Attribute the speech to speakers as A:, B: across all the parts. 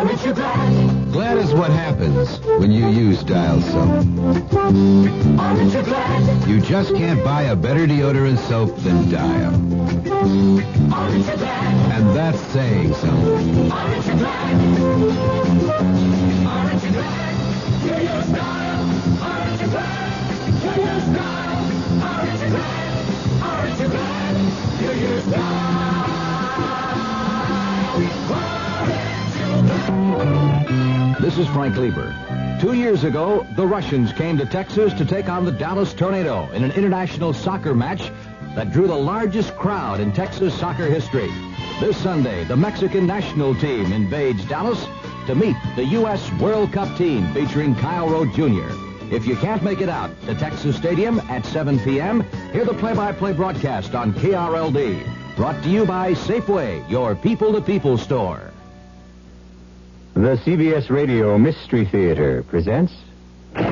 A: Aren't you glad?
B: Glad is what happens when you use Dial soap.
A: Aren't you glad?
B: You just can't buy a better deodorant soap than Dial.
A: Aren't you glad?
B: And that's saying something.
A: Aren't you glad? Aren't you glad? You use Dial. Aren't you glad? You use Dial. Aren't you glad? Aren't you glad? You use Dial.
C: This is Frank Lieber. 2 years ago, the Russians came to Texas to take on the Dallas Tornado in an international soccer match that drew the largest crowd in Texas soccer history. This Sunday, the Mexican national team invades Dallas to meet the U.S. World Cup team featuring Kyle Rote Jr. If you can't make it out to Texas Stadium at 7 p.m., hear the play-by-play broadcast on KRLD. Brought to you by Safeway, your people-to-people store.
D: The CBS Radio Mystery Theater presents... Come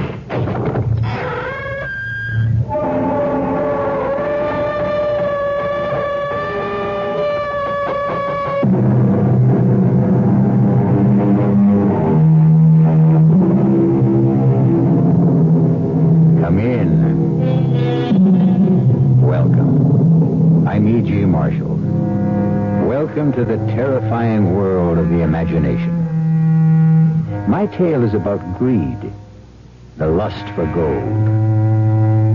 D: in. Welcome. I'm E.G. Marshall. Welcome to the terrifying world of the imagination. My tale is about greed, the lust for gold.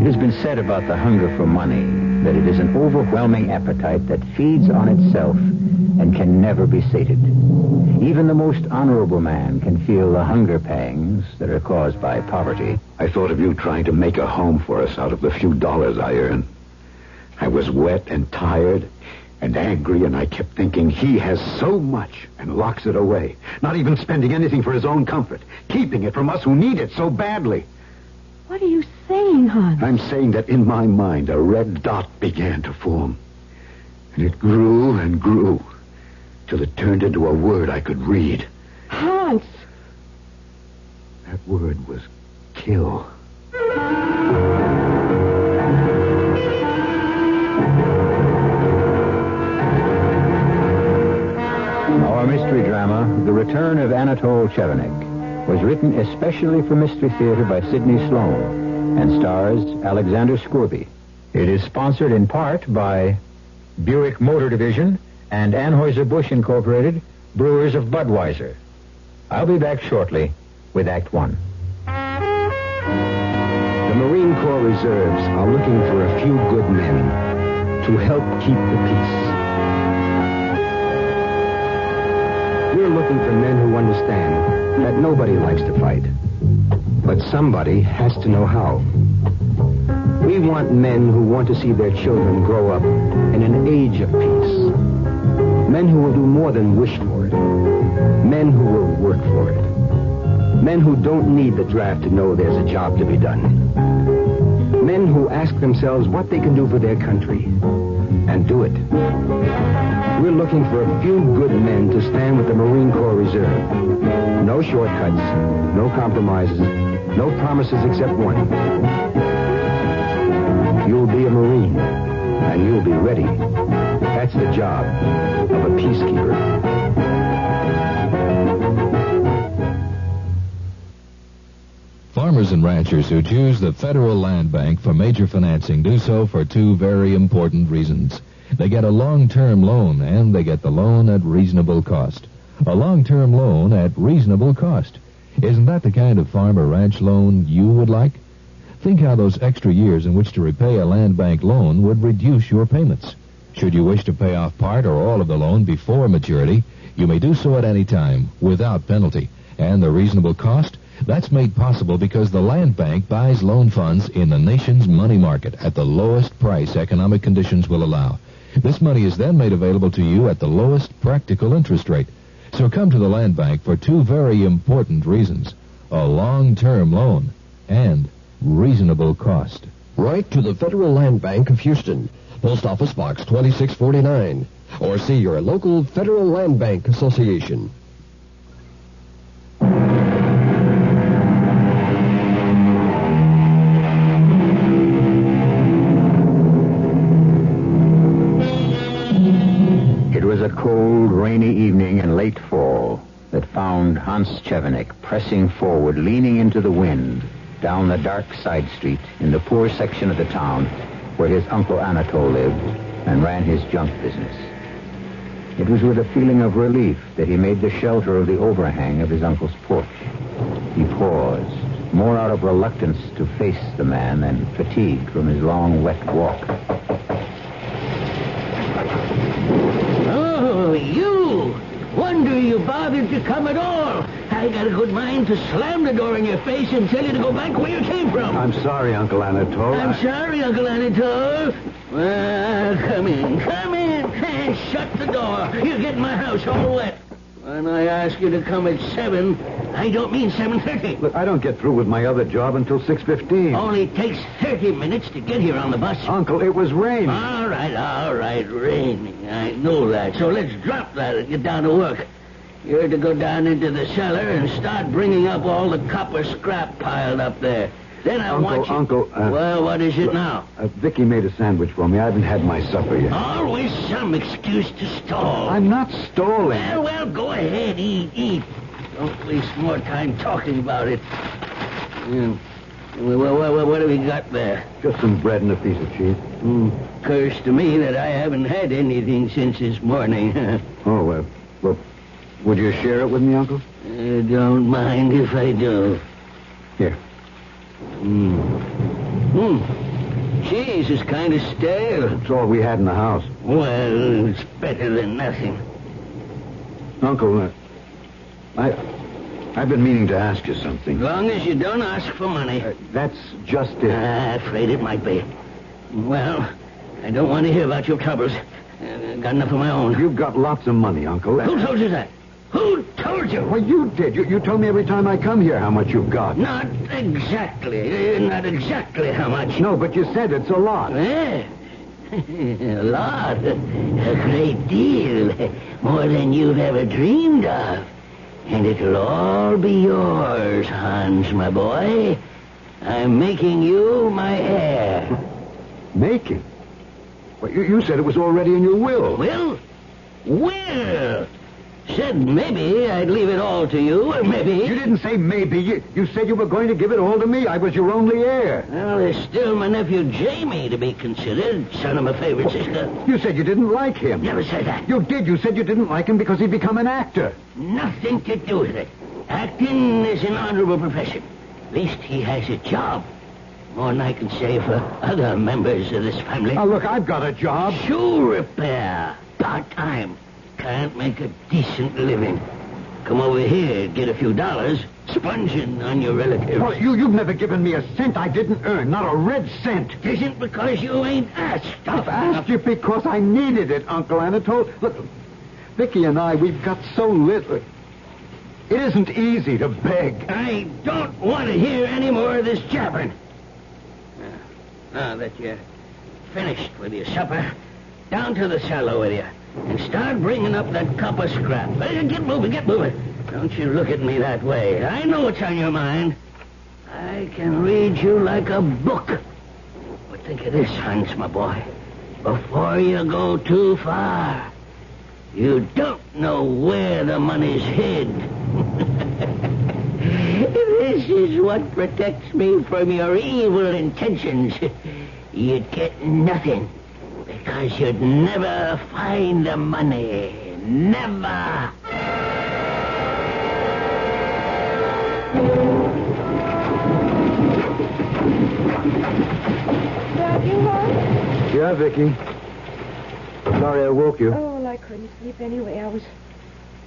D: It has been said about the hunger for money that it is an overwhelming appetite that feeds on itself and can never be sated. Even the most honorable man can feel the hunger pangs that are caused by poverty.
E: I thought of you trying to make a home for us out of the few dollars I earn. I was wet and tired and angry, and I kept thinking he has so much and locks it away, not even spending anything for his own comfort, keeping it from us who need it so badly.
F: What are you saying, Hans?
E: I'm saying that in my mind a red dot began to form, and it grew and grew till it turned into a word I could read.
F: Hans!
E: That word was kill.
D: Our mystery drama, The Return of Anatole Chevenic, was written especially for Mystery Theater by Sidney Sloan and stars Alexander Scorby. It is sponsored in part by Buick Motor Division and Anheuser-Busch Incorporated, brewers of Budweiser. I'll be back shortly with Act One.
G: The Marine Corps Reserves are looking for a few good men to help keep the peace. We're looking for men who understand that nobody likes to fight, but somebody has to know how. We want men who want to see their children grow up in an age of peace. Men who will do more than wish for it. Men who will work for it. Men who don't need the draft to know there's a job to be done. Men who ask themselves what they can do for their country and do it. We're looking for a few good men to stand with the Marine Corps Reserve. No shortcuts, no compromises, no promises except one. You'll be a Marine, and you'll be ready. That's the job of a peacekeeper.
H: Farmers and ranchers who choose the Federal Land Bank for major financing do so for two very important reasons. They get a long-term loan, and they get the loan at reasonable cost. A long-term loan at reasonable cost. Isn't that the kind of farm or ranch loan you would like? Think how those extra years in which to repay a land bank loan would reduce your payments. Should you wish to pay off part or all of the loan before maturity, you may do so at any time, without penalty. And the reasonable cost? That's made possible because the land bank buys loan funds in the nation's money market at the lowest price economic conditions will allow. This money is then made available to you at the lowest practical interest rate. So come to the land bank for two very important reasons. A long-term loan and reasonable cost.
I: Write to the Federal Land Bank of Houston, Post Office Box 2649, or see your local Federal Land Bank Association.
D: It was a cold, rainy evening in late fall that found Hans Chevenic pressing forward, leaning into the wind, down the dark side street in the poor section of the town where his uncle Anatole lived and ran his junk business. It was with a feeling of relief that he made the shelter of the overhang of his uncle's porch. He paused, more out of reluctance to face the man than fatigue from his long, wet walk.
J: Oh, you! Wonder you bothered to come at all. I got a good mind to slam the door in your face and tell you to go back where you came from.
E: I'm sorry, Uncle Anatole.
J: I'm sorry, Uncle Anatole. Well, come in, and shut the door. You get my house all wet. When I ask you to come at 7, I don't mean 7:30.
E: Look, I don't get through with my other job until 6:15.
J: Only takes 30 minutes to get here on the bus.
E: Uncle, it was raining.
J: All right, raining. I know that. So let's drop that and get down to work. You're to go down into the cellar and start bringing up all the copper scrap piled up there. Then I want you...
E: Uncle,
J: well, what is it now?
E: Vicky made a sandwich for me. I haven't had my supper yet.
J: Always some excuse to stall.
E: I'm not stalling.
J: Well, go ahead, eat. Don't waste more time talking about it. What have we got there?
E: Just some bread and a piece of cheese.
J: Curse to me that I haven't had anything since this morning.
E: Well, would you share it with me, Uncle?
J: Don't mind if I do.
E: Here.
J: Cheese is kind of stale.
E: It's all we had in the house.
J: Well, it's better than nothing.
E: Uncle, I've been meaning to ask you something.
J: As long as you don't ask for money.
E: That's just it.
J: Afraid it might be. Well, I don't want to hear about your troubles. Got enough of my own.
E: You've got lots of money, Uncle.
J: Who told you that? Who told you?
E: Well, you did. You tell me every time I come here how much you've got.
J: Not exactly how much.
E: No, but you said it's a lot.
J: A lot. A great deal. More than you've ever dreamed of. And it'll all be yours, Hans, my boy. I'm making you my heir.
E: Making? Well, you said it was already in your will.
J: Will? Said maybe I'd leave it all to you, or maybe...
E: You didn't say maybe. You said you were going to give it all to me. I was your only heir.
J: Well, there's still my nephew Jamie to be considered, son of my favorite sister.
E: You said you didn't like him.
J: Never said that.
E: You did. You said you didn't like him because he'd become an actor.
J: Nothing to do with it. Acting is an honorable profession. At least he has a job. More than I can say for other members of this family.
E: Now, look, I've got a job.
J: Shoe repair. Part-time. Can't make a decent living. Come over here, get a few dollars, sponging on your relatives.
E: Well, you've never given me a cent I didn't earn, not a red cent.
J: It isn't because you ain't asked.
E: I've asked you because I needed it, Uncle Anatole. Look, Vicky and I, we've got so little. It isn't easy to beg.
J: I don't want to hear any more of this jabbering. Now that you're finished with your supper, down to the cellar with you. And start bringing up that copper scrap. Get moving. Don't you look at me that way. I know what's on your mind. I can read you like a book. But think of this, Hans, my boy. Before you go too far, you don't know where the money's hid. This is what protects me from your evil intentions. You'd get nothing. Because you'd never find the money. Never.
E: Yeah, Vicky. Sorry I woke you.
F: Oh, well, I couldn't sleep anyway. I was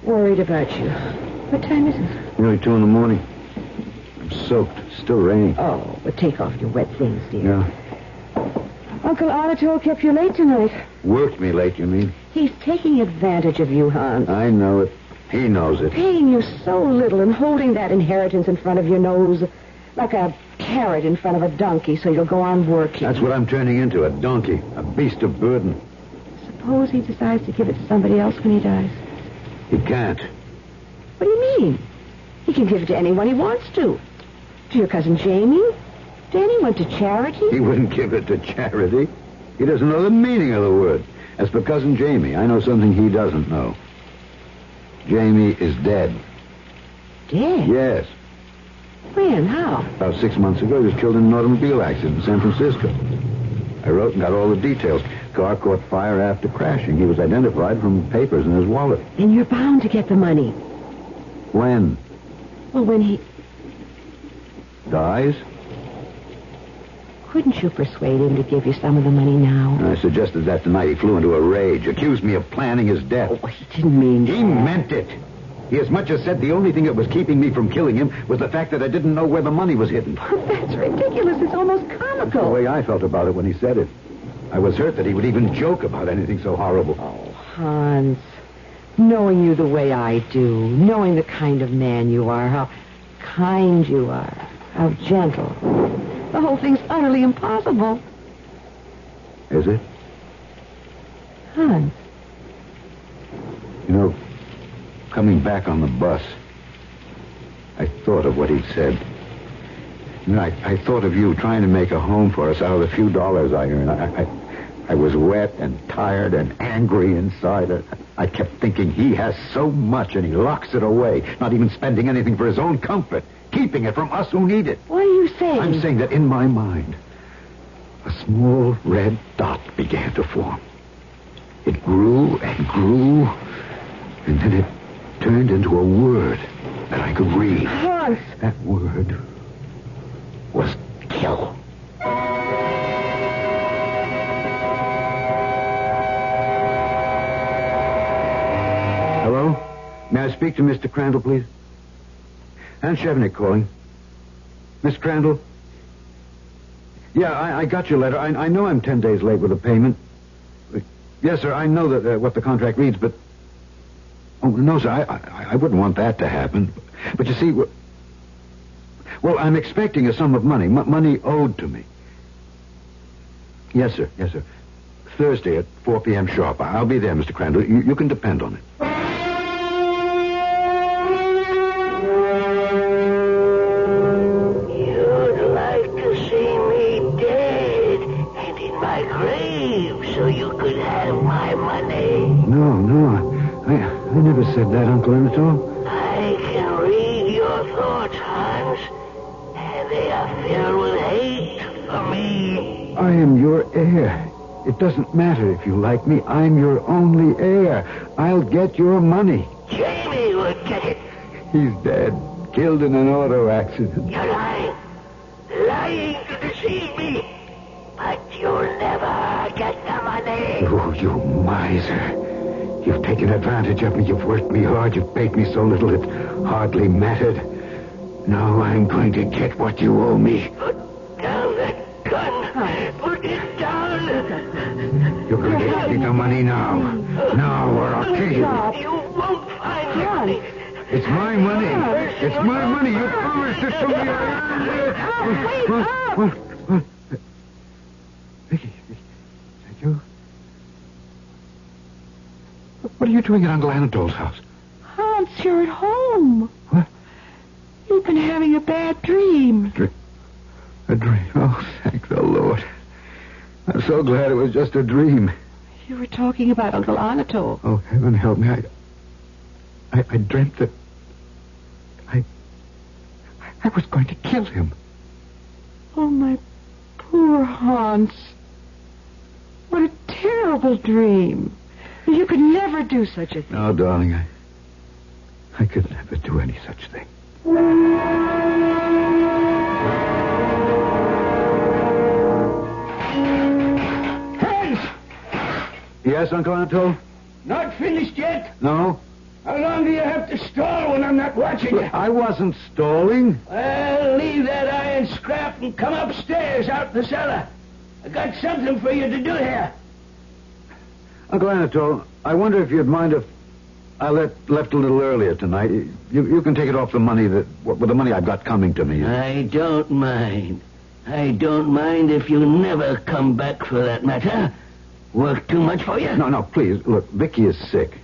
F: worried about you. What time is it?
E: Nearly 2 a.m. I'm soaked. It's still raining.
F: Oh, but take off your wet things, dear.
E: Yeah.
F: Uncle Anatole kept you late tonight.
E: Worked me late, you mean?
F: He's taking advantage of you, Hans.
E: I know it. He knows it.
F: Paying you so little and holding that inheritance in front of your nose like a carrot in front of a donkey so you'll go on working.
E: That's what I'm turning into, a donkey, a beast of burden.
F: Suppose he decides to give it to somebody else when he dies.
E: He can't.
F: What do you mean? He can give it to anyone he wants to. To your cousin Jamie? To anyone, to charity?
E: He wouldn't give it to charity. He doesn't know the meaning of the word. As for Cousin Jamie, I know something he doesn't know. Jamie is dead.
F: dead?
E: Yes.
F: When? How?
E: About 6 months ago, he was killed in an automobile accident in San Francisco. I wrote and got all the details. Car caught fire after crashing. He was identified from papers in his wallet.
F: Then you're bound to get the money.
E: When?
F: Well, when he...
E: Dies?
F: Couldn't you persuade him to give you some of the money now?
E: I suggested that tonight. He flew into a rage, accused me of planning his death.
F: Oh, he didn't mean
E: He meant it. He as much as said the only thing that was keeping me from killing him was the fact that I didn't know where the money was hidden.
F: That's ridiculous. It's almost
E: The
F: comical.
E: way I felt about it when he said it. I was hurt that he would even joke about anything so horrible.
F: Oh, Hans. Knowing you the way I do, knowing the kind of man you are, how kind you are, how gentle. The whole thing's utterly impossible.
E: Is it?
F: Hans.
E: You know, coming back on the bus, I thought of what he'd said. You know, I thought of you trying to make a home for us out of the few dollars I earn. I was wet and tired and angry inside. I kept thinking he has so much and he locks it away, not even spending anything for his own comfort, keeping it from us who need it.
F: What are you saying?
E: I'm saying that in my mind, a small red dot began to form. It grew and grew, and then it turned into a word that I could read.
F: Hans.
E: That word was kill. Hello? May I speak to Mr. Crandall, please? Ann Chevenic calling. Miss Crandall? Yeah, I got your letter. I know I'm 10 days late with the payment. Yes, sir, I know that what the contract reads, but... Oh, no, sir, I wouldn't want that to happen. But you see, well, I'm expecting a sum of money, money owed to me. Yes, sir, yes, sir. Thursday at 4 p.m. sharp. I'll be there, Mr. Crandall. You can depend on it.
J: You'd like to see me dead and in my grave so you could have my money.
E: No, I never said that, Uncle Anatole.
J: I can read your thoughts, Hans, and they are filled with hate for me.
E: I am your heir. It doesn't matter if you like me. I'm your only heir. I'll get your money.
J: Jamie will get it.
E: He's dead. Killed in an auto accident.
J: You're lying. Lying to deceive me. But you'll never get the money.
E: Oh, you miser. You've taken advantage of me. You've worked me hard. You've paid me so little it hardly mattered. Now I'm going to get what you owe me.
J: Put down that gun. Put it down.
E: You're going to get me the money now. Now, or I'll kill you.
J: You won't find it.
E: It's my money. It's my money. You promised it to me. What? Vicky, is that you? What are you doing at Uncle Anatole's house?
F: Hans, you're at home.
E: What?
F: You've been having a bad dream.
E: A dream? Oh, thank the Lord. I'm so glad it was just a dream.
F: You were talking about Uncle Anatole.
E: Oh, heaven help me. I dreamt that I was going to kill him.
F: Oh, my poor Hans. What a terrible dream. You could never do such a thing.
E: No, darling, I could never do any such thing.
J: Hans!
E: Yes, Uncle Anatole?
J: Not finished yet?
E: No?
J: How long do you have to stall when I'm not watching you?
E: I wasn't stalling.
J: Well, leave that iron scrap and come upstairs out the cellar. I got something for you to do here.
E: Uncle Anatole, I wonder if you'd mind if I left a little earlier tonight. You can take it off the money with the money I've got coming to me.
J: I don't mind. I don't mind if you never come back for that matter. Work too much for you?
E: No, please. Look, Vicky is sick.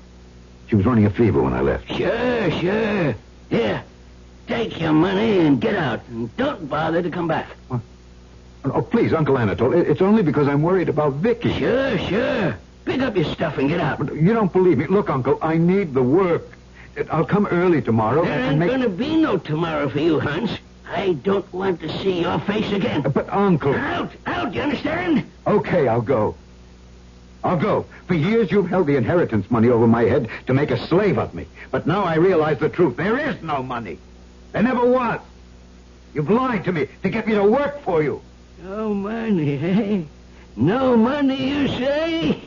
E: She was running a fever when I left.
J: Sure. Here, take your money and get out. And don't bother to come back.
E: What? Oh, please, Uncle Anatole. It's only because I'm worried about Vicky.
J: Sure. Pick up your stuff and get out.
E: You don't believe me. Look, Uncle, I need the work. I'll come early tomorrow
J: There
E: and
J: ain't
E: make...
J: going to be no tomorrow for you, Hans. I don't want to see your face again.
E: But, Uncle...
J: Out, you understand?
E: Okay, I'll go. I'll go. For years you've held the inheritance money over my head to make a slave of me. But now I realize the truth. There is no money. There never was. You've lied to me to get me to work for you.
J: No money, eh? No money, you say?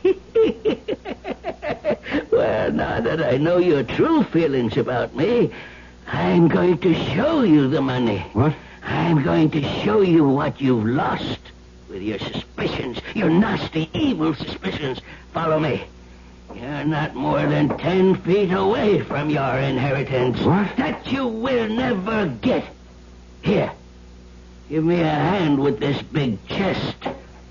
J: Well, now that I know your true feelings about me, I'm going to show you the money.
E: What?
J: I'm going to show you what you've lost with your suspicions, your nasty, evil suspicions. Follow me. You're not more than 10 feet away from your inheritance.
E: What?
J: That you will never get. Here. Give me a hand with this big chest.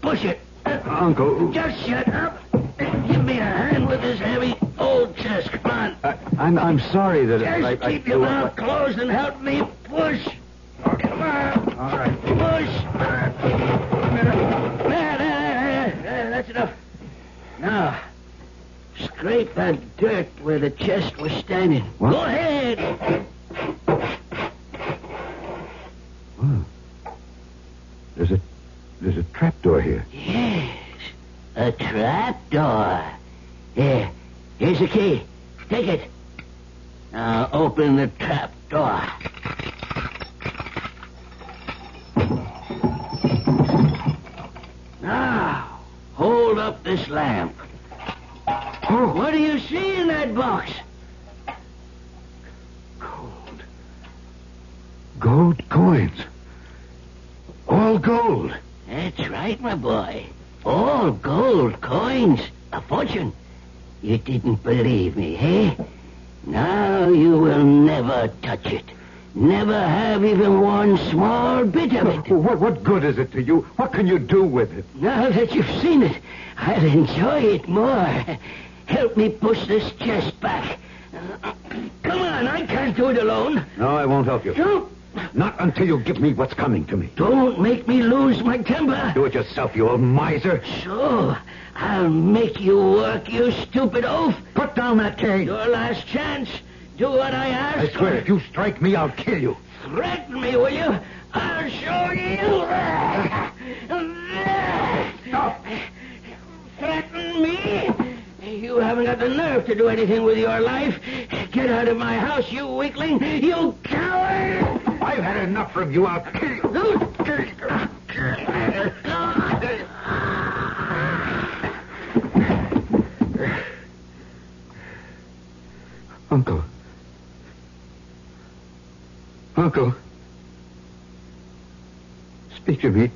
J: Push it.
E: Uncle...
J: Just shut up. Give me a hand with this heavy old chest. Come on.
E: I'm sorry that...
J: Just keep your mouth closed and help me push. Come on.
E: All right.
J: Push. There. That's enough. Now, scrape that dirt where the chest was standing.
E: What?
J: Go ahead.
E: Oh. There's a trapdoor here.
J: Yes, a trapdoor. Here, here's the key. Take it. Now open the trapdoor. Now, hold up this lamp.
E: Oh,
J: What do you see in that box?
E: gold. Gold coins. All gold.
J: That's right, my boy. All gold coins. A fortune. You didn't believe me, eh? Now you will never touch it. Never have even one small bit of it.
E: What good is it to you? What can you do with it?
J: Now that you've seen it, I'll enjoy it more. Help me push this chest back. Come on, I can't do it alone.
E: No, I won't help you.
J: Don't.
E: Not until you give me what's coming to me.
J: Don't make me lose my temper.
E: Do it yourself, you old miser.
J: So, I'll make you work, you stupid oaf.
E: Put down that cane.
J: Your last chance. Do what I ask.
E: I swear, if you strike me, I'll kill you.
J: Threaten me, will you? I'll show you.
E: Stop.
J: Threaten me? You haven't got the nerve to do anything with your life. Get out of my house, you weakling. You coward.
E: I've had enough from you. I'll kill you. Uncle. Uncle. Speak to me.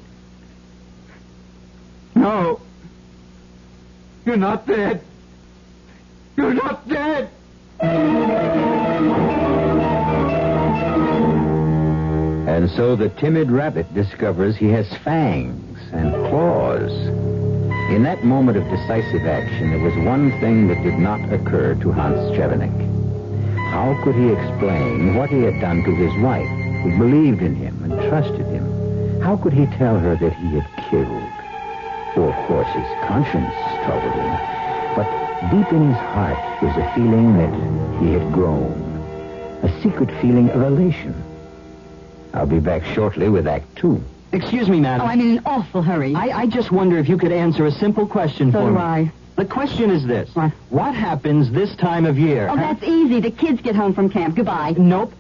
E: No. You're not dead. You're not dead.
D: And so the timid rabbit discovers he has fangs and claws. In that moment of decisive action, there was one thing that did not occur to Hans Chevenic. How could he explain what he had done to his wife, who believed in him and trusted him? How could he tell her that he had killed? For, of course, his conscience troubled him. But deep in his heart was a feeling that he had grown. A secret feeling of elation. I'll be back shortly with Act 2.
K: Excuse me, madam.
F: Oh, I'm in an awful hurry.
K: I just wonder if you could answer a simple question
F: So
K: for
F: do
K: me.
F: I.
K: The question is this.
F: What?
K: What happens this time of year?
F: Oh, that's easy. The kids get home from camp. Goodbye.
K: Nope.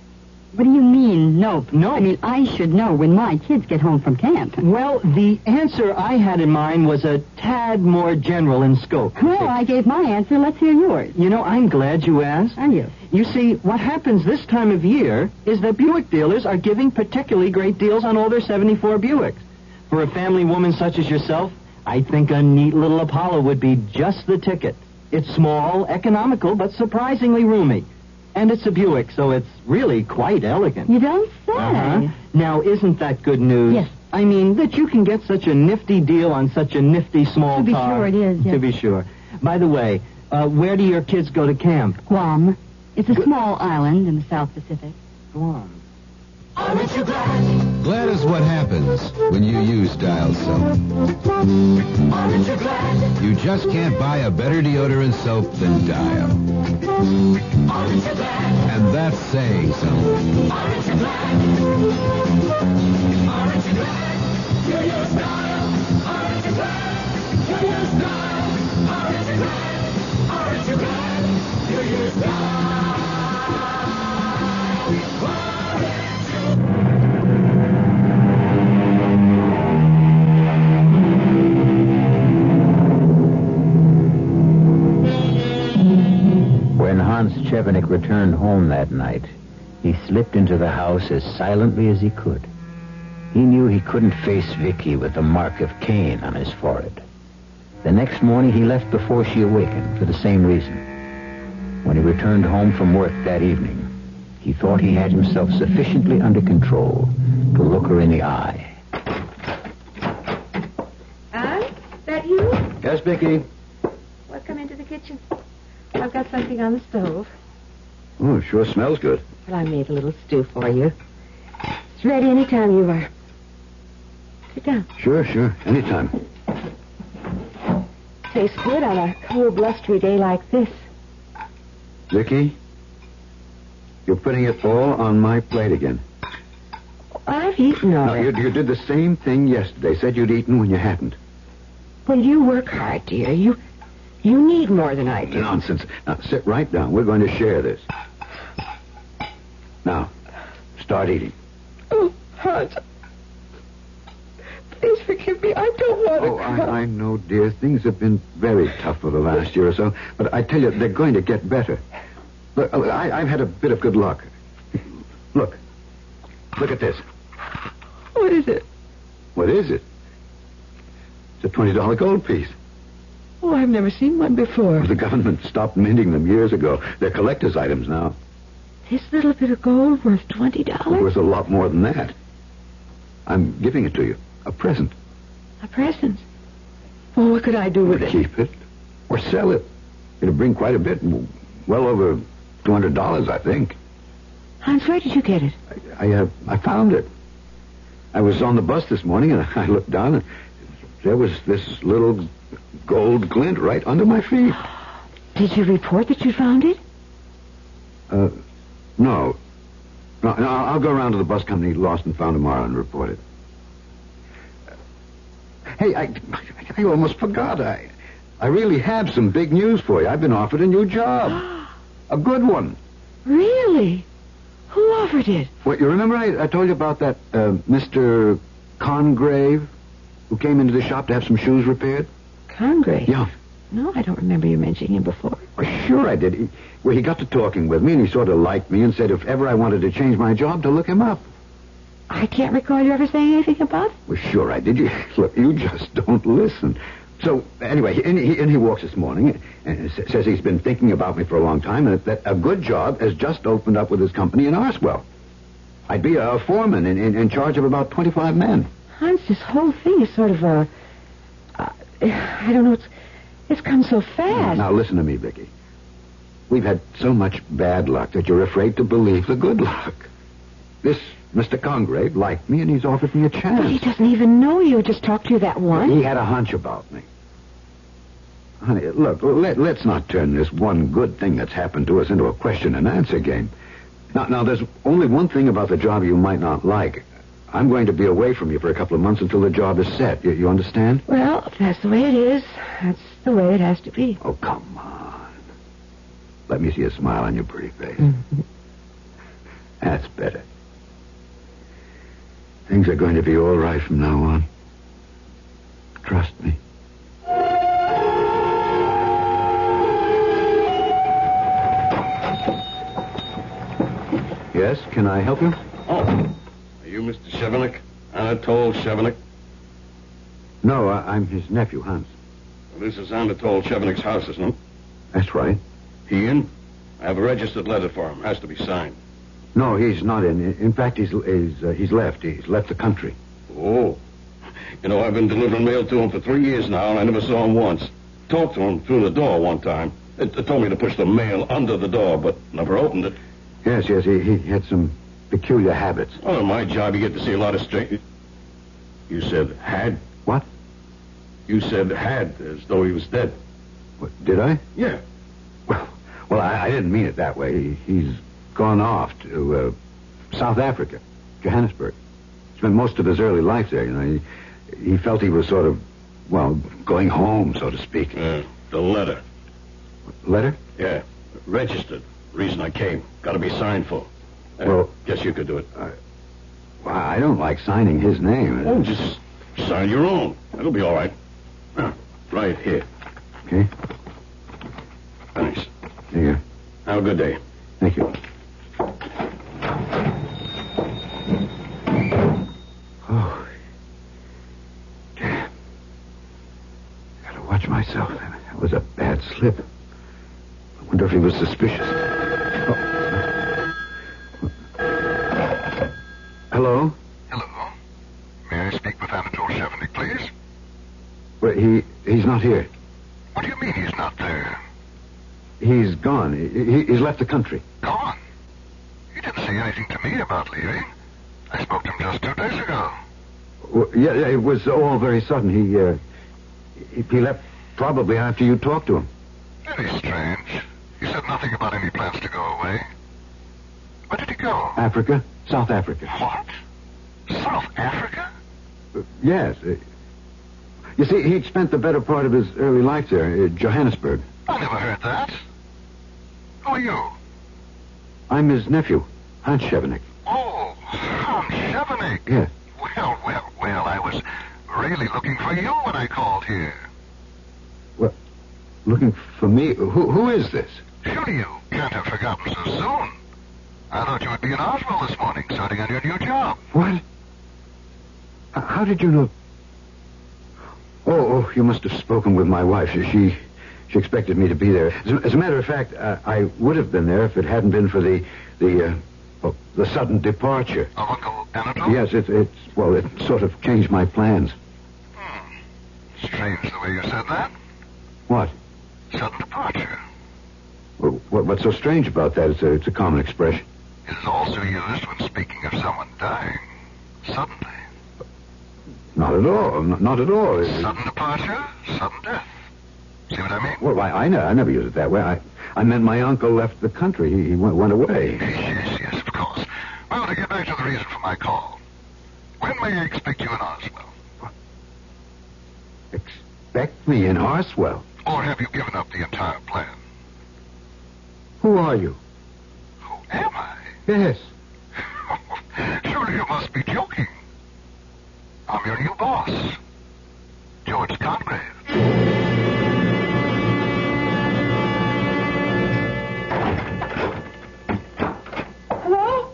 F: What do you mean, nope?
K: Nope.
F: I mean, I should know when my kids get home from camp.
K: Well, the answer I had in mind was a tad more general in scope.
F: Well, I gave my answer. Let's hear yours.
K: You know, I'm glad you asked.
F: Are you?
K: You see, what happens this time of year is that Buick dealers are giving particularly great deals on all their 74 Buicks. For a family woman such as yourself, I think a neat little Apollo would be just the ticket. It's small, economical, but surprisingly roomy. And it's a Buick, so it's really quite elegant.
F: You don't say.
K: Uh-huh. Now, isn't that good news?
F: Yes.
K: I mean, that you can get such a nifty deal on such a nifty small car.
F: To be sure it is, yes.
K: To be sure. By the way, where do your kids go to camp?
F: Guam. It's a small island in the South Pacific.
K: Guam.
A: Aren't you glad?
B: Glad is what happens when you use Dial soap.
A: Aren't you glad?
B: You just can't buy a better deodorant soap than Dial.
A: Aren't you glad?
B: And that's saying something.
A: Aren't you glad? Aren't you glad? You use Dial. Aren't you glad? You use Dial. Aren't you glad? Aren't you glad? You use Dial.
D: When Hans Chevenic returned home that night, he slipped into the house as silently as he could. He knew he couldn't face Vicky with the mark of Cain on his forehead. The next morning, he left before she awakened for the same reason. When he returned home from work that evening, he thought he had himself sufficiently under control to look her in the eye.
F: That you?
E: Yes, Vicky?
F: Well, come into the kitchen. I've got something on the stove.
E: Oh, it sure smells good.
F: Well, I made a little stew for you. It's ready any time you are. Sit down.
E: Sure. Anytime.
F: Tastes good on a cold, blustery day like this.
E: Vicky, you're putting it all on my plate again.
F: I've eaten already.
E: No, you did the same thing yesterday. Said you'd eaten when you hadn't.
F: Well, you work hard, dear. You need more than I do.
E: Nonsense. Now, sit right down. We're going to share this. Now, start eating.
F: Oh, Hans. Please forgive me. I don't want to cry.
E: I know, dear. Things have been very tough for the last year or so. But I tell you, they're going to get better. Look, I've had a bit of good luck. Look at this.
F: What is it?
E: What is it? It's a $20 gold piece.
F: Oh, I've never seen one before.
E: The government stopped minting them years ago. They're collector's items now.
F: This little bit of gold worth $20?
E: Worth a lot more than that. I'm giving it to you. A present.
F: A present? Well, what could I do with it?
E: Keep it. Or sell it. It'll bring quite a bit. Well over $200, I think.
F: Hans, where did you get it?
E: I found it. I was on the bus this morning, and I looked down, and there was this little gold glint right under my feet.
F: Did you report that you found it?
E: No. No, I'll go around to the bus company Lost and Found tomorrow and report it. Hey, I almost forgot. I really have some big news for you. I've been offered a new job. A good one.
F: Really? Who offered it?
E: Well, you remember I told you about that Mr. Congrave who came into the shop to have some shoes repaired?
F: Congrave?
E: Yeah.
F: No, I don't remember you mentioning him before.
E: Well, sure I did. He got to talking with me, and he sort of liked me and said if ever I wanted to change my job, to look him up.
F: I can't recall you ever saying anything about it.
E: Well, sure I did. Look, you just don't listen. So, anyway, he walks this morning and says he's been thinking about me for a long time and that a good job has just opened up with his company in Arswell. I'd be a foreman in charge of about 25 men.
F: Hans, this whole thing is sort of I don't know, it's come so fast.
E: Now, listen to me, Vicky. We've had so much bad luck that you're afraid to believe the good luck. This Mr. Congrave liked me, and he's offered me a chance.
F: But he doesn't even know you. Just talked to you that once.
E: He had a hunch about me. Honey, look, let's not turn this one good thing that's happened to us into a question and answer game. Now, there's only one thing about the job you might not like. I'm going to be away from you for a couple of months until the job is set. You understand?
F: Well, if that's the way it is, that's the way it has to be.
E: Oh, come on. Let me see a smile on your pretty face. That's better. Things are going to be all right from now on. Trust me. Yes, can I help you?
L: Oh, are you Mr. Chevenic? Anatole Chevenic?
E: No, I'm his nephew, Hans.
L: Well, this is Anatole Chevenic's house, isn't it?
E: That's right.
L: He in? I have a registered letter for him. Has to be signed.
E: No, he's not in. In fact, he's left. He's left the country.
L: Oh. You know, I've been delivering mail to him for 3 years now, and I never saw him once. Talked to him through the door one time. It told me to push the mail under the door, but never opened it.
E: Yes, he had some peculiar habits.
L: Well, on my job, you get to see a lot of strange... You said had?
E: What?
L: You said had, as though he was dead.
E: What, did I?
L: Yeah.
E: Well, I didn't mean it that way. He's gone off to South Africa, Johannesburg. Spent most of his early life there, you know. He felt he was sort of, well, going home, so to speak.
L: The letter.
E: Letter?
L: Yeah. Registered. Reason I came. Got to be signed for.
E: Well...
L: Guess you could do it.
E: Well, I don't like signing his name.
L: Oh, just sign your own. That'll be all right. Right here.
E: Okay.
L: Thanks.
E: Here you go.
L: Have a good day.
E: Thank you. Oh. Damn. Gotta watch myself. That was a bad slip. I wonder if he was suspicious. Oh. Hello?
M: Hello. May I speak with Anatole Chevenic, please?
E: Well, he's not here.
M: What do you mean he's not there?
E: He's gone. He's left the country.
M: Gone? He didn't say anything to me about leaving. I spoke to him just 2 days ago.
E: Well, yeah, it was all very sudden. He left probably after you talked to him.
M: Very strange. He said nothing about any plans to go away. Where did he go?
E: Africa. South Africa.
M: What? South Africa?
E: Yes. You see, he'd spent the better part of his early life there, Johannesburg.
M: I never heard that. Who are you?
E: I'm his nephew, Hans Chevenic.
M: Oh, Hans Chevenic.
E: Yes.
M: Well, I was really looking for you when I called here.
E: Well, looking for me? Who is this?
M: Surely you can't have forgotten so soon. I thought you would be in Oswald this morning, starting on your new job.
E: What? How did you know? Oh, you must have spoken with my wife. She expected me to be there. As a matter of fact, I would have been there if it hadn't been for the sudden departure.
M: Of Uncle Anatole?
E: Yes, it sort of changed my plans.
M: Strange the way you said that.
E: What?
M: Sudden departure.
E: Well, what's so strange about that? It's a common expression.
M: It is also used when speaking of someone dying. Suddenly.
E: Not at all. Not at all.
M: Sudden departure, sudden death. See what I mean?
E: Well, I never use it that way. I meant my uncle left the country. He went away.
M: Yes, of course. Well, to get back to the reason for my call. When may I expect you in Oswald?
E: What? Expect me in Oswald?
M: Or have you given up the entire plan?
E: Who are you?
M: Who am I?
E: Yes.
M: Surely you must be joking. I'm your new boss, George Congrave.
F: Hello?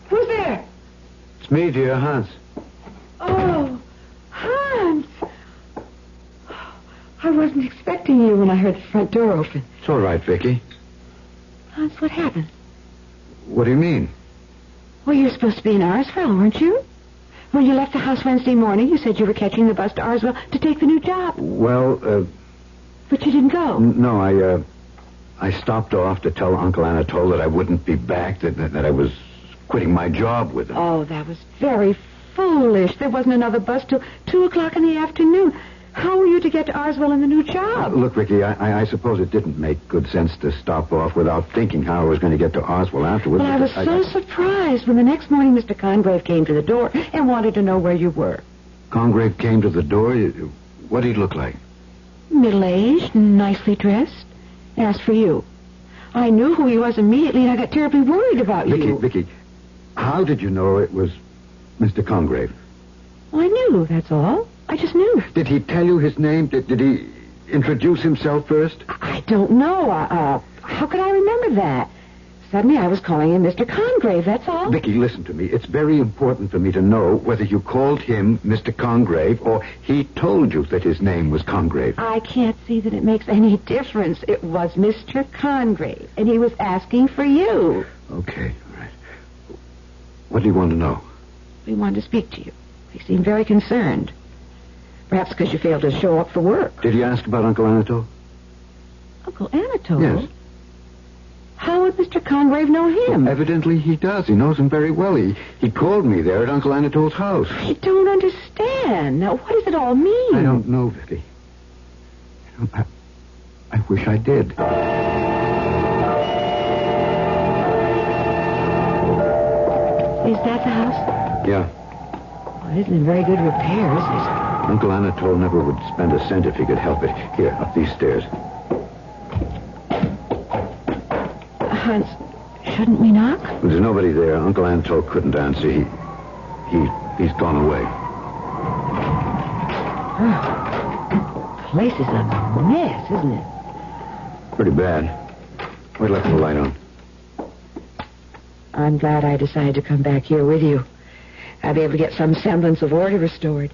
F: Who's there?
E: It's me, dear, Hans.
F: Oh, Hans. I wasn't expecting you when I heard the front door open.
E: It's all right, Vicky.
F: Hans, what happened?
E: What do you mean?
F: Well, you were supposed to be in Arsville, weren't you? When you left the house Wednesday morning, you said you were catching the bus to Arsville to take the new job.
E: Well,
F: But you didn't go.
E: No, I stopped off to tell Uncle Anatole that I wouldn't be back, that I was quitting my job with him.
F: Oh, that was very foolish. There wasn't another bus till 2 o'clock in the afternoon. How were you to get to Arsville in the new job?
E: Look, Vicky, I suppose it didn't make good sense to stop off without thinking how I was going to get to Arsville afterwards.
F: Well, I was so surprised when the next morning Mr. Congrave came to the door and wanted to know where you were.
E: Congrave came to the door? What did he look like?
F: Middle-aged, nicely dressed. Asked for you. I knew who he was immediately, and I got terribly worried about you.
E: Vicky, how did you know it was Mr. Congrave?
F: Well, I knew, that's all. I just knew.
E: Did he tell you his name? Did he introduce himself first?
F: I don't know. How could I remember that? Suddenly I was calling him Mr. Congrave, that's all.
E: Vicky, listen to me. It's very important for me to know whether you called him Mr. Congrave or he told you that his name was Congrave.
F: I can't see that it makes any difference. It was Mr. Congrave, and he was asking for you.
E: Okay, all right. What do you want to know?
F: He wanted to speak to you. He seemed very concerned. Perhaps because you failed to show up for work.
E: Did he ask about Uncle Anatole?
F: Uncle Anatole?
E: Yes.
F: How would Mr. Congrave know him?
E: Evidently he does. He knows him very well. He called me there at Uncle Anatole's house.
F: I don't understand. Now, what does it all mean?
E: I don't know, Vicky. I wish I did.
F: Is that the house?
E: Yeah.
F: Well, it isn't in very good repair, is it?
E: Uncle Anatole never would spend a cent if he could help it. Here, up these stairs.
F: Hans, shouldn't we knock?
E: There's nobody there. Uncle Anatole couldn't answer. He's gone away.
F: The place is a mess, isn't it?
E: Pretty bad. Wait till I put the light on.
F: I'm glad I decided to come back here with you. I'll be able to get some semblance of order restored.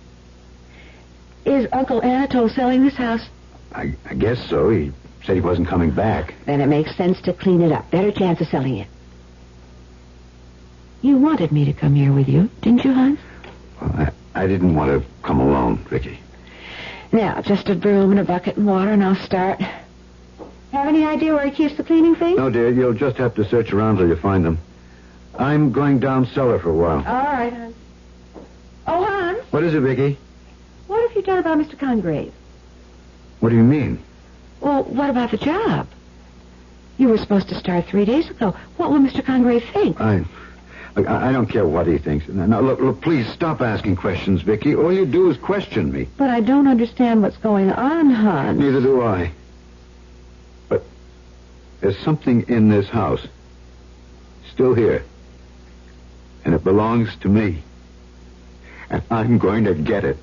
F: Is Uncle Anatole selling this house?
E: I guess so. He said he wasn't coming back.
F: Then it makes sense to clean it up. Better chance of selling it. You wanted me to come here with you, didn't you, Hans?
E: Well, I didn't want to come alone, Vicky.
F: Now, just a broom and a bucket and water, and I'll start. Have any idea where he keeps the cleaning things?
E: No, dear. You'll just have to search around till you find them. I'm going down cellar for a while.
F: All right, Hans. Oh, Hans.
E: What is it, Vicky?
F: What have you done about Mr. Congrave?
E: What do you mean?
F: Well, what about the job? You were supposed to start 3 days ago. What will Mr. Congrave think?
E: I don't care what he thinks. Now, look, please stop asking questions, Vicky. All you do is question me.
F: But I don't understand what's going on, Hans.
E: Neither do I. But there's something in this house. Still here. And it belongs to me. And I'm going to get it.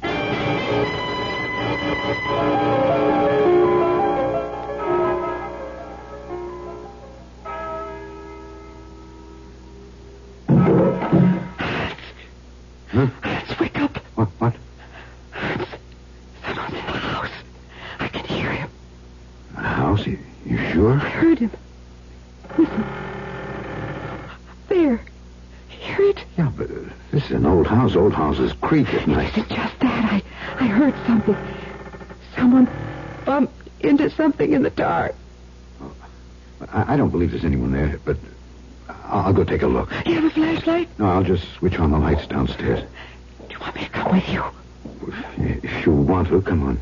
F: Hans, wake up.
E: What?
F: Hans, someone's in the house. I can hear him.
E: The house? You sure?
F: I heard him. Listen. There. Hear it?
E: Yeah, but this is an old house. Old houses creak at night.
F: It isn't just that. I heard something. Someone bumped into something in the dark.
E: I don't believe there's anyone there, but I'll go take a look.
F: You have a flashlight?
E: No, I'll just switch on the lights downstairs.
F: Do you want me to come with you?
E: If you want to, come on.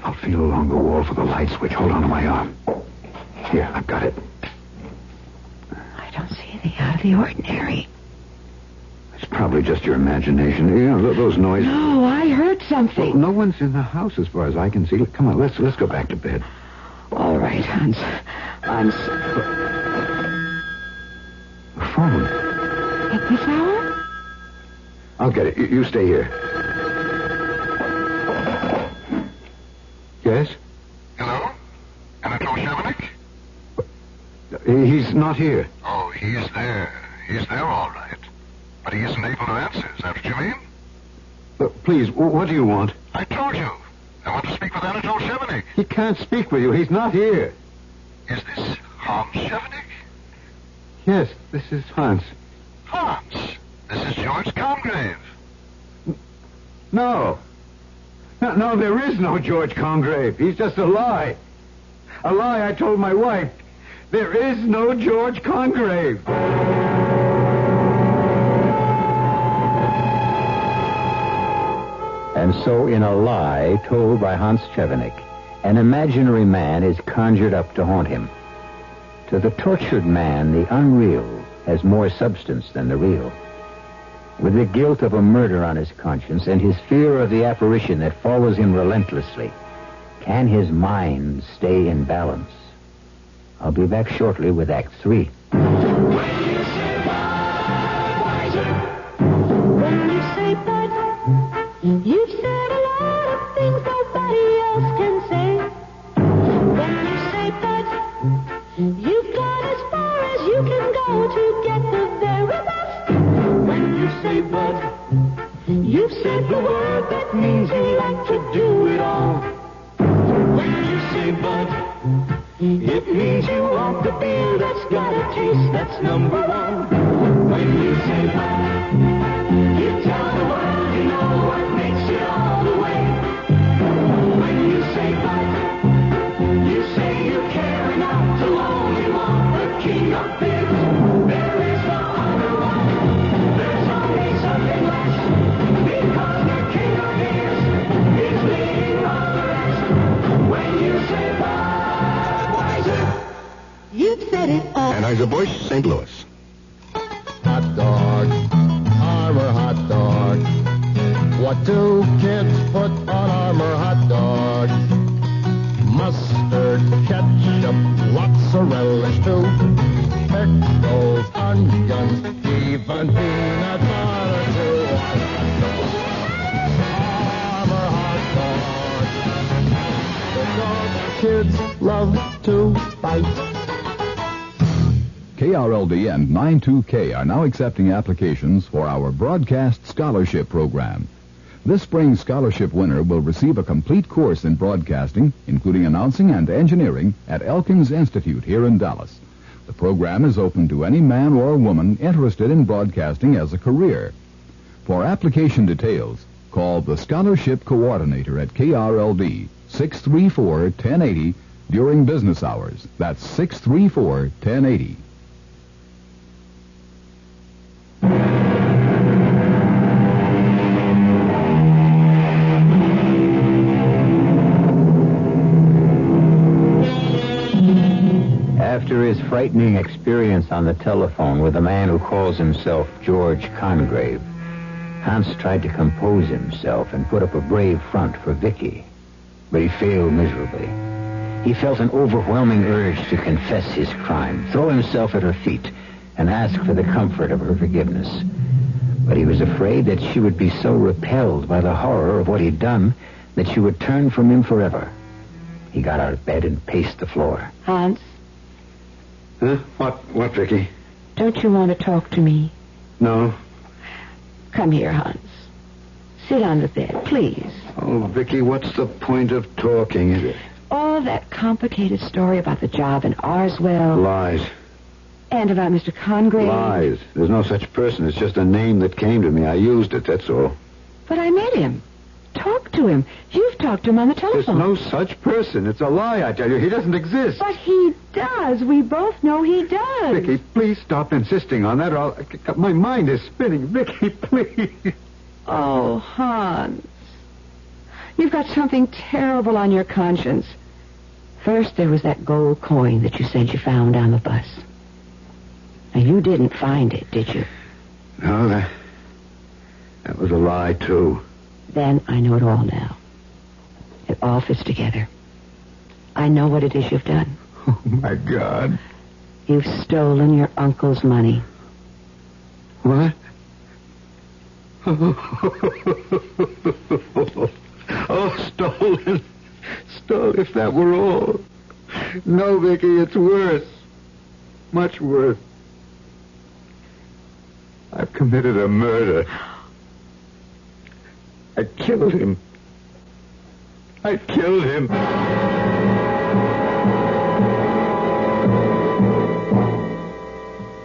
E: I'll feel along the wall for the light switch. Hold on to my arm. Here, I've got it.
F: I don't see anything out of the ordinary.
E: It's probably just your imagination. You know, those noises.
F: No, I heard something.
E: Well, no one's in the house as far as I can see. Come on, let's go back to bed.
F: All right, Hans.
E: A phone.
F: At this hour?
E: I'll get it. You stay here. Yes?
M: Hello? Anatole Chevenic?
E: He's not here.
M: Oh, he's there. He's there all right. But he isn't able to answer. Is that what you mean?
E: Please, what do you want?
M: I told you. I want to speak with Anatole Chevenic.
E: He can't speak with you. He's not here.
M: Is this Hans Chevenic?
E: Yes, this is Hans.
M: Hans, this is George Congrave.
E: No, there is no George Congrave. He's just a lie. A lie I told my wife. There is no George Congrave.
D: And so, in a lie told by Hans Chevenic, an imaginary man is conjured up to haunt him. To the tortured man, the unreal has more substance than the real. With the guilt of a murder on his conscience and his fear of the apparition that follows him relentlessly, can his mind stay in balance? I'll be back shortly with Act 3.
A: When you say Budweiser, when you say Bud, you've said a lot of things nobody else can say. When you say Bud, you've gone as far as you can go to get the very best. When you say Bud, you've said the word that means you like to do it all. When you say Bud, it means you want the beer that's got a taste that's number one. When you say Bud, you tell the world you know what makes it all the way. When you say Bud, you say you care enough to
M: Anheuser-Busch, St. Louis.
N: Hot dog, Armour hot dog. What do kids put on Armour hot dog? Mustard, ketchup, lots of relish too. Pickles, onions, even peanut butter too. Armour hot dog. The dog kids love to bite.
O: KRLD and 92K are now accepting applications for our Broadcast Scholarship Program. This spring's scholarship winner will receive a complete course in broadcasting, including announcing and engineering, at Elkins Institute here in Dallas. The program is open to any man or woman interested in broadcasting as a career. For application details, call the Scholarship Coordinator at KRLD, 634-1080, during business hours. That's 634-1080.
D: After his frightening experience on the telephone with a man who calls himself George Congrave, Hans tried to compose himself and put up a brave front for Vicky, but he failed miserably. He felt an overwhelming urge to confess his crime, throw himself at her feet, and ask for the comfort of her forgiveness. But he was afraid that she would be so repelled by the horror of what he'd done that she would turn from him forever. He got out of bed and paced the floor.
F: Hans,
E: Huh? What, Vicky?
F: don't you want to talk to me?
E: No.
F: Come here, Hans. Sit on the bed, please.
E: Oh, Vicky, what's the point of talking?
F: All that complicated story about the job in Arswell.
E: Lies.
F: And about Mr. Congrave.
E: Lies. There's no such person. It's just a name that came to me. I used it, that's all.
F: But I met him. Talked to him. You've talked to him on the
E: There's
F: telephone.
E: no such person. It's a lie, I tell you. He doesn't exist.
F: But he does. We both know he does.
E: Vicky, please stop insisting on that, or my mind is spinning. Vicky, please.
F: Oh, Hans. You've got something terrible on your conscience. First, there was that gold coin that you said you found on the bus. Now, you didn't find it, did you?
E: No, that was a lie, too.
F: Then I know it all now. It all fits together. I know what it is you've done.
E: Oh, my God.
F: You've stolen your uncle's money.
E: What? Oh, stolen. Stolen, if that were all. No, Vicky, it's worse. Much worse. I've committed a murder. I killed him. I killed him.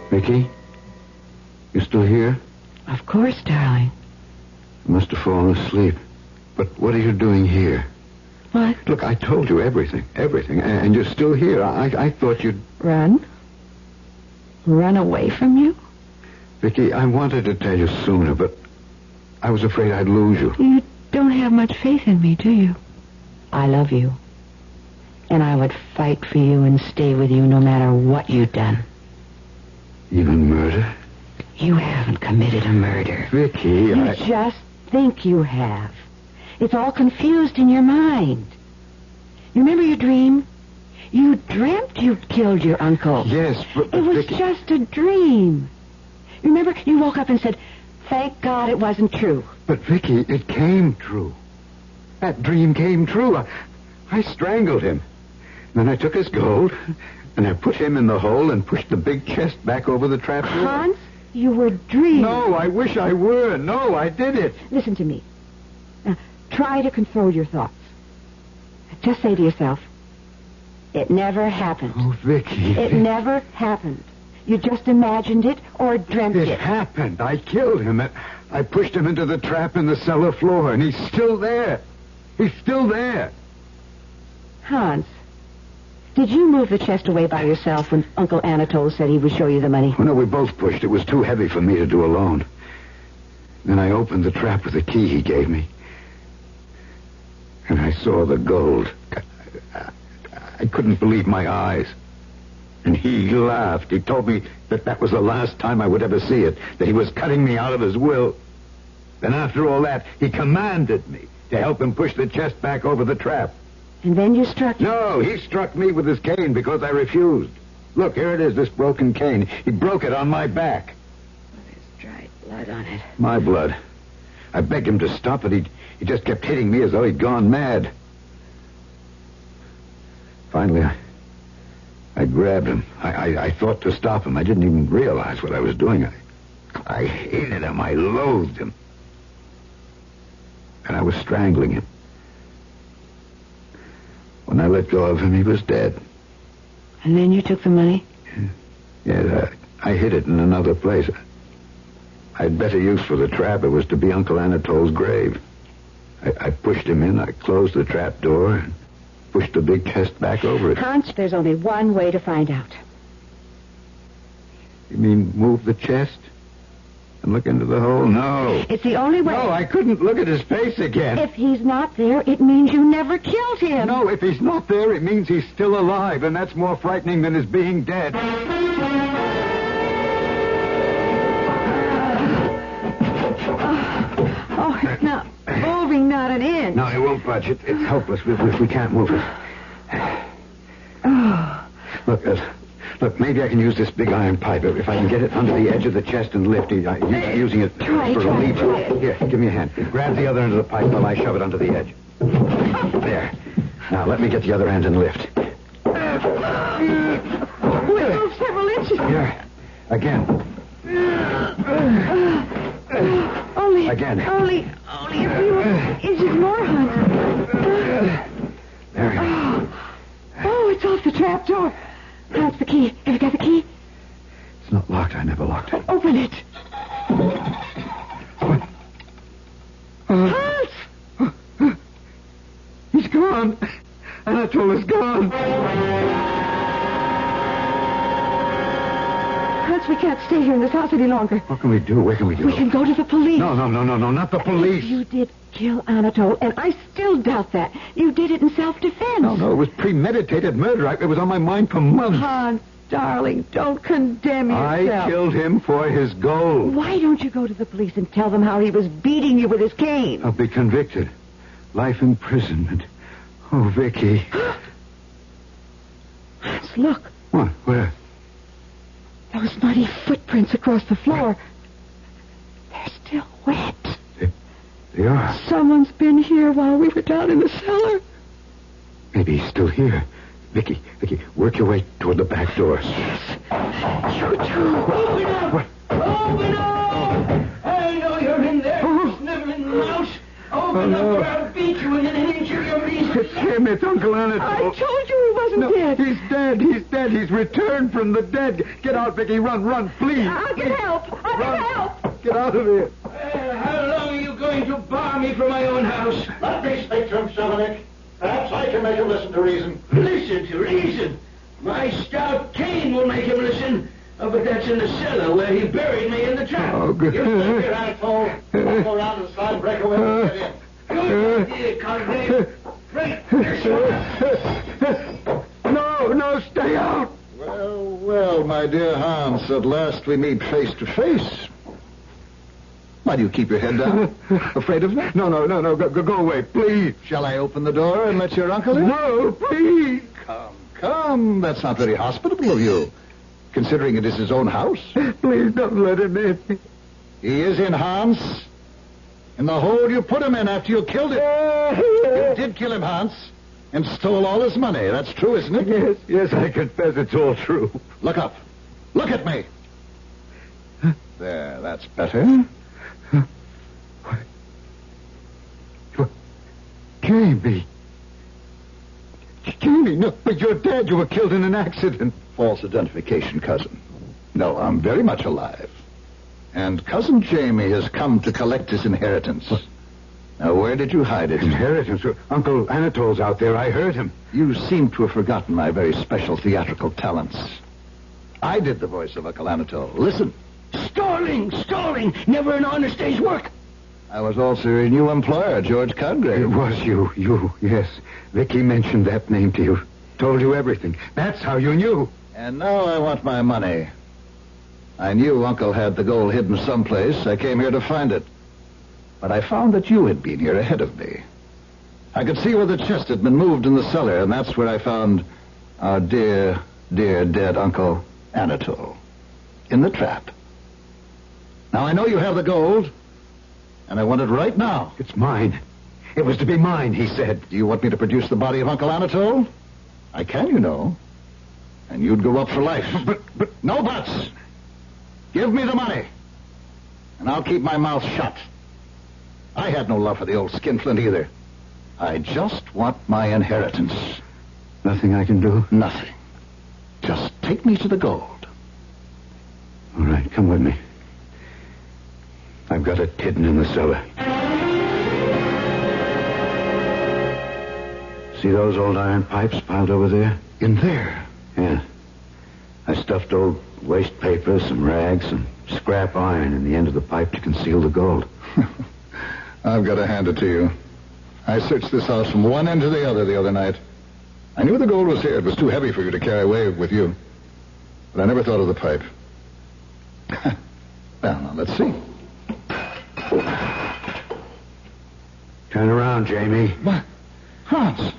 E: Vicky? You still here?
F: Of course, darling.
E: You must have fallen asleep. But what are you doing here?
F: What?
E: Look, I told you everything. And you're still here. I thought you'd...
F: Run? Run away from you?
E: Vicky, I wanted to tell you sooner, but I was afraid I'd lose you.
F: You don't have much faith in me, do you? I love you. And I would fight for you and stay with you no matter what you'd done.
E: Even murder?
F: You haven't committed a murder.
E: Vicky,
F: You just think you have. It's all confused in your mind. You remember your dream? You dreamt you'd killed your uncle.
E: Yes, but
F: It was
E: Vicky...
F: just a dream. You remember you woke up and said, "Thank God it wasn't true."
E: But, Vicky, it came true. That dream came true. I strangled him. Then I took his gold, and I put him in the hole and pushed the big chest back over the trap door.
F: Hans, you were dreaming.
E: No, I wish I were. No, I did it.
F: Listen to me. Now, try to control your thoughts. Just say to yourself, it never happened.
E: Oh, Vicky.
F: It never happened. You just imagined it or dreamt it.
E: It happened. I killed him. I pushed him into the trap in the cellar floor, and he's still there. He's still there.
F: Hans, Did you move the chest away by yourself when Uncle Anatole said he would show you the money?
E: Well, no, we both pushed. It was too heavy for me to do alone. Then I opened the trap with the key he gave me. And I saw the gold. I couldn't believe my eyes. And he laughed. He told me that was the last time I would ever see it, that he was cutting me out of his will. Then after all that, he commanded me to help him push the chest back over the trap.
F: And then you struck him?
E: No, he struck me with his cane because I refused. Look, here it is, this broken cane. He broke it on my back.
F: There's dried blood on it.
E: My blood. I begged him to stop it. He just kept hitting me as though he'd gone mad. Finally, I grabbed him. I thought to stop him. I didn't even realize what I was doing. I hated him. I loathed him. And I was strangling him. When I let go of him, he was dead.
F: And then you took the money?
E: Yeah, I hid it in another place. I had better use for the trap. It was to be Uncle Anatole's grave. I pushed him in. I closed the trap door and pushed the big chest back over it.
F: Hans, there's only one way to find out.
E: You mean move the chest and look into the hole? No.
F: It's the only way.
E: No, I couldn't look at his face again.
F: If he's not there, it means you never killed him.
E: No, if he's not there, it means he's still alive, and that's more frightening than his being dead.
F: Oh, it's not moving, not an inch.
E: No, it won't budge. It's helpless. We can't move it. Look, maybe I can use this big iron pipe. If I can get it under the edge of the chest and lift it, using it for a lead. Here, give me a hand. Grab the other end of the pipe while I shove it under the edge. There. Now, let me get the other end and lift.
F: We moved several inches.
E: Here. Again. Again.
F: Only a few inches more, Hans.
E: There we go.
F: Oh, it's off the trap door. Hans, the key. Have you got the key?
E: It's not locked. I never locked it.
F: Open it.
E: What?
F: Hans!
E: He's gone. Anatole is gone.
F: Hans, we can't stay here in this house any longer.
E: What can we do? Where can we go?
F: We can go to the police.
E: No, not the police.
F: You did kill Anatole, and I still doubt that. You did it in self-defense.
E: No, it was premeditated murder. It was on my mind for months.
F: Hans, darling, don't condemn yourself.
E: I killed him for his gold.
F: Why don't you go to the police and tell them how he was beating you with his cane?
E: I'll be convicted. Life imprisonment. Oh, Vicky.
F: Hans, look.
E: What? Where?
F: Those muddy footprints across the floor. They're still wet.
E: They are.
F: Someone's been here while we were down in the cellar.
E: Maybe he's still here. Vicky, work your way toward the back door.
F: Yes. You too.
J: Open up!
E: What?
J: Open up! I know you're in there, sniveling mouse. Open up or I'll beat you in an inch of your meat.
E: It's him. It's Uncle Anatole.
F: I told you he wasn't dead.
E: He's dead. He's dead. He's returned from the dead. Get out, Vicky. Run, please.
F: I'll get help.
E: Get out of here.
J: How long are you going to bar me from my own house?
M: Let me speak to him, Chevenic. Perhaps I can make him listen to reason.
J: Listen to reason? My stout cane will make him listen. Oh, but that's in the cellar where he buried me in the trap.
E: Oh, good.
M: You stay here, Anatole. I'll go around and slide break away and get in.
J: Good idea, Conrad. Break this one.
E: No, stay out.
M: Well, my dear Hans, at last we meet face to face. Why do you keep your head down? Afraid of me?
E: No. Go away, please.
M: Shall I open the door and let your uncle in?
E: No, please.
M: Come. That's not very hospitable of you, considering it is his own house.
E: Please don't let him in.
M: He is in, Hans. In the hole you put him in after you killed him. You did kill him, Hans, and stole all his money. That's true, isn't it?
E: Yes, I confess it's all true.
M: Look up. Look at me. There, that's better.
E: Jamie, no, but you're dead. You were killed in an accident.
M: False identification, cousin. No, I'm very much alive. And Cousin Jamie has come to collect his inheritance. Now, where did you hide it?
E: Inheritance. Uncle Anatole's out there. I heard him.
M: You seem to have forgotten my very special theatrical talents. I did the voice of Uncle Anatole. Listen.
J: Stalling! Never an honest day's work.
M: I was also your new employer, George Congrave.
E: It was you, yes. Vicky mentioned that name to you. Told you everything. That's how you knew.
M: And now I want my money. I knew Uncle had the gold hidden someplace. I came here to find it. But I found that you had been here ahead of me. I could see where the chest had been moved in the cellar, and that's where I found our dear, dear dead Uncle Anatole. In the trap. Now, I know you have the gold, and I want it right now.
E: It's mine. It was to be mine, he said.
M: Do you want me to produce the body of Uncle Anatole? I can, you know. And you'd go up for life. But no buts. Give me the money, and I'll keep my mouth shut. I had no love for the old skinflint either. I just want my inheritance.
E: Nothing I can do?
M: Nothing. Just take me to the gold.
E: All right, come with me. I've got it hidden in the cellar. See those old iron pipes piled over there?
M: In there?
E: Yeah. I stuffed old waste paper, some rags, some scrap iron in the end of the pipe to conceal the gold.
M: I've got to hand it to you. I searched this house from one end to the other night. I knew the gold was here. It was too heavy for you to carry away with you. But I never thought of the pipe. Well, now, let's see.
E: Turn around, Jamie.
M: What? Hans!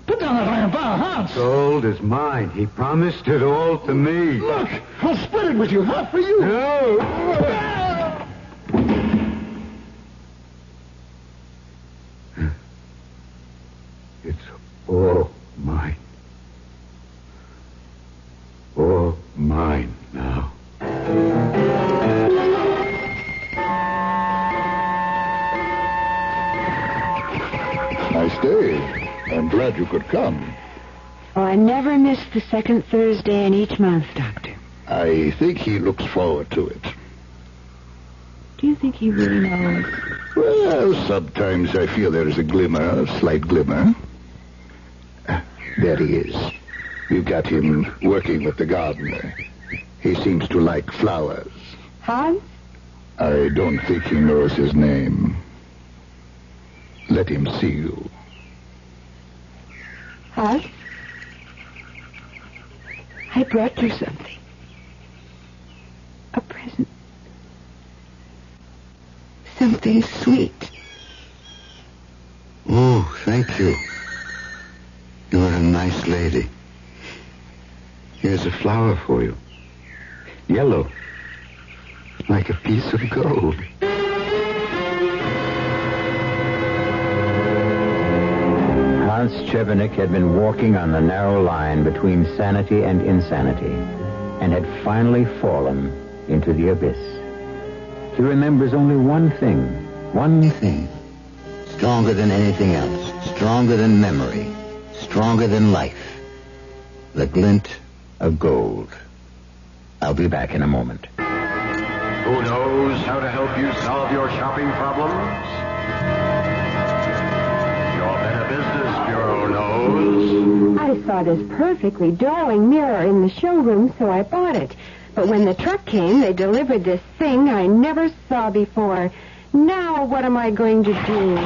M: Put down that iron bar, Hans!
E: Gold is mine. He promised it all to me.
M: Look! I'll split it with you. Half for you.
E: No! It's all mine. All mine now.
M: Nice day. I'm glad you could come.
F: Oh, I never miss the second Thursday in each month, Doctor.
M: I think he looks forward to it.
F: Do you think he really knows?
M: Well, sometimes I feel there is a glimmer, a slight glimmer. There he is. We've got him working with the gardener. He seems to like flowers.
F: Hans?
M: I don't think he knows his name. Let him see you.
F: Hans? I brought you something. A present. Something sweet.
E: Oh, thank you. You're a nice lady. Here's a flower for you. Yellow. Like a piece of gold.
D: Hans Chevenic had been walking on the narrow line between sanity and insanity, and had finally fallen into the abyss. He remembers only one thing, stronger than anything else, stronger than memory, stronger than life, the glint of gold. I'll be back in a moment.
P: Who knows how to help you solve your shopping problems? Your Better Business Bureau knows.
F: I saw this perfectly darling mirror in the showroom, so I bought it. But when the truck came, they delivered this thing I never saw before. Now what am I going to do?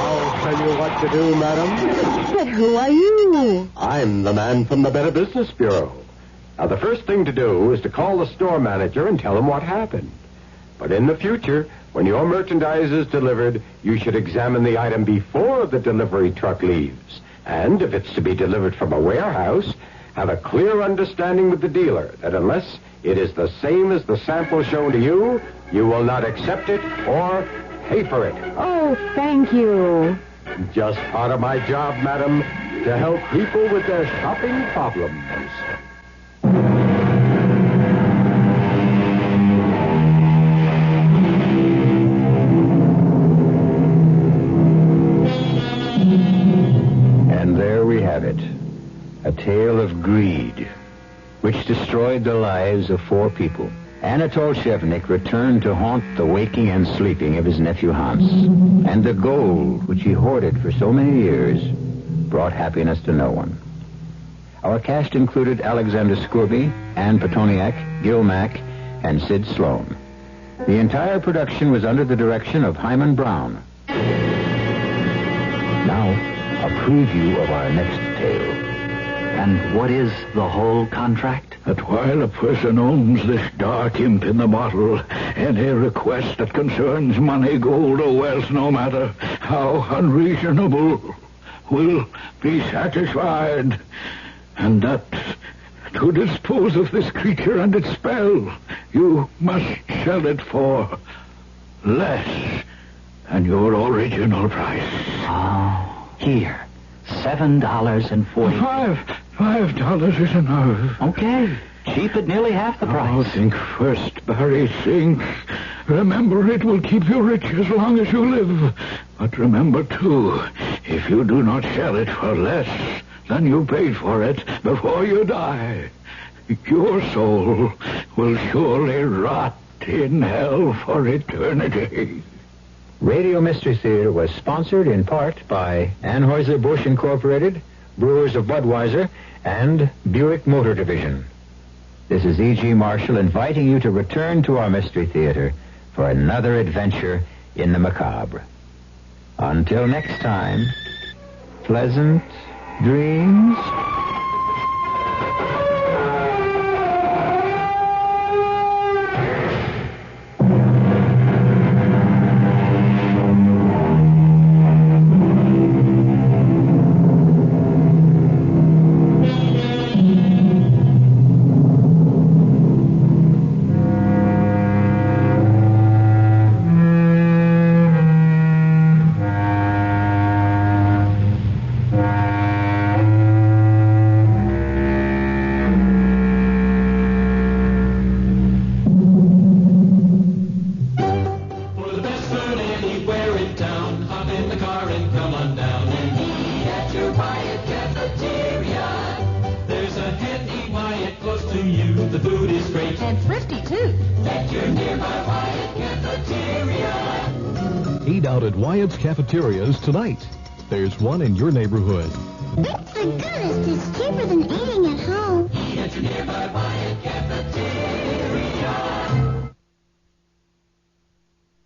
N: I'll tell you what to do, madam.
F: But who are you?
N: I'm the man from the Better Business Bureau. Now, the first thing to do is to call the store manager and tell him what happened. But in the future, when your merchandise is delivered, you should examine the item before the delivery truck leaves. And if it's to be delivered from a warehouse, have a clear understanding with the dealer that unless it is the same as the sample shown to you, you will not accept it or pay for it.
F: Oh, thank you.
N: Just part of my job, madam, to help people with their shopping problems.
D: And there we have it. A tale of greed, which destroyed the lives of 4 people Anatole Chevenic returned to haunt the waking and sleeping of his nephew Hans. And the gold, which he hoarded for so many years, brought happiness to no one. Our cast included Alexander Scourby, Ann Petoniak, Gil Mack, and Sid Sloan. The entire production was under the direction of Hyman Brown. Now, a preview of our next tale.
E: And what is the whole contract?
Q: That while a person owns this dark imp in the bottle, any request that concerns money, gold, or wealth, no matter how unreasonable, will be satisfied. And that to dispose of this creature and its spell, you must sell it for less than your original price.
E: Oh, here. $7.40.
Q: $5 is enough.
E: Okay. Cheap at nearly half the price.
Q: Oh, think first, Barry, think. Remember, it will keep you rich as long as you live. But remember, too, if you do not sell it for less than you paid for it before you die, your soul will surely rot in hell for eternity.
D: Radio Mystery Theater was sponsored in part by Anheuser-Busch Incorporated, Brewers of Budweiser, and Buick Motor Division. This is E.G. Marshall inviting you to return to our Mystery Theater for another adventure in the macabre. Until next time, pleasant dreams.
A: The food is great. And thrifty, too. That you're nearby Wyatt Cafeteria.
R: Eat out at Wyatt's Cafeterias tonight. There's one in your neighborhood.
S: It's the goodest. It's cheaper than eating at home.
A: Eat at your nearby